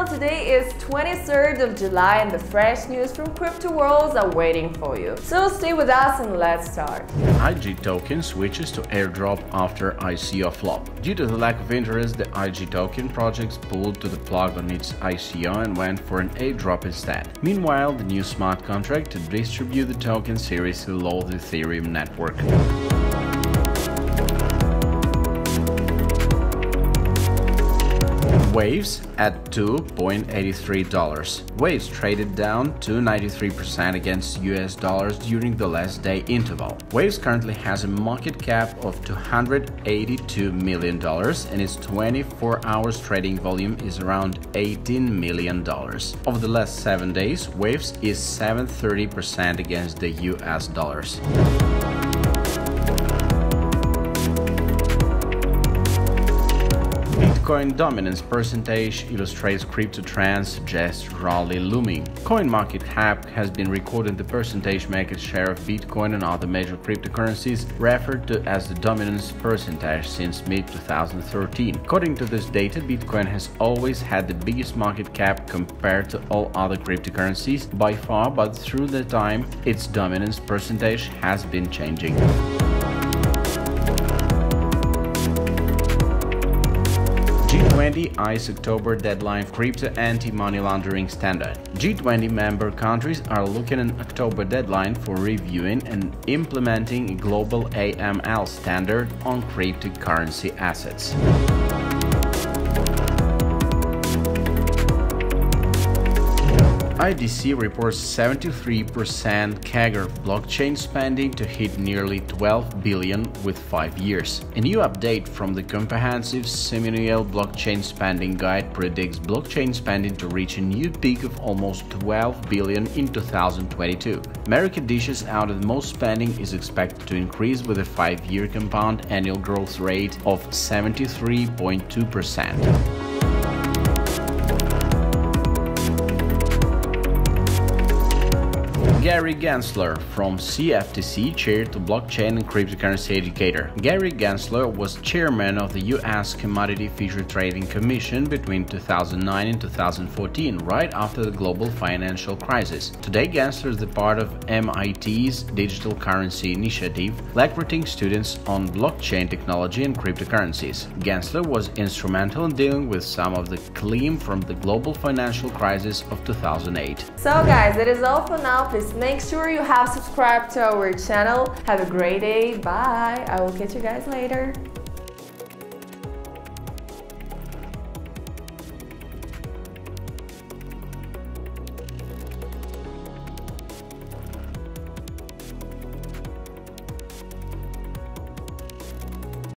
channel. Today is 23rd of July and the fresh news from crypto worlds are waiting for you. So stay with us and let's start. IG token switches to airdrop after ICO flop. Due to the lack of interest, the IG token projects pulled to the plug on its ICO and went for an airdrop instead. Meanwhile, the new smart contract to distribute the token series through the Ethereum network. Waves at $2.83. Waves traded down 2.93% against US dollars during the last day interval. Waves currently has a market cap of $282 million and its 24 hours trading volume is around $18 million. Over the last 7 days, Waves is 730% against the US dollars. Bitcoin dominance percentage illustrates crypto trends suggests rally looming. CoinMarketCap has been recording the percentage market share of Bitcoin and other major cryptocurrencies, referred to as the dominance percentage since mid-2013. According to this data, Bitcoin has always had the biggest market cap compared to all other cryptocurrencies by far, but through the time, its dominance percentage has been changing. G20 eyes October deadline for crypto anti-money laundering standard. G20 member countries are looking at October deadline for reviewing and implementing a global AML standard on cryptocurrency assets. IDC reports 73% CAGR blockchain spending to hit nearly $12 billion with 5 years. A new update from the comprehensive semiannual blockchain spending guide predicts blockchain spending to reach a new peak of almost $12 billion in 2022. America dishes out the most spending is expected to increase with a 5-year compound annual growth rate of 73.2%. Gary Gensler, from CFTC chair to blockchain and cryptocurrency educator. Gary Gensler was chairman of the U.S. Commodity Future Trading Commission between 2009 and 2014, right after the global financial crisis. Today, Gensler is the part of MIT's Digital Currency Initiative, lecturing students on blockchain technology and cryptocurrencies. Gensler was instrumental in dealing with some of the claim from the global financial crisis of 2008. So guys, that is all for now. Please make sure you have subscribed to our channel. Have a great day. Bye. I will catch you guys later.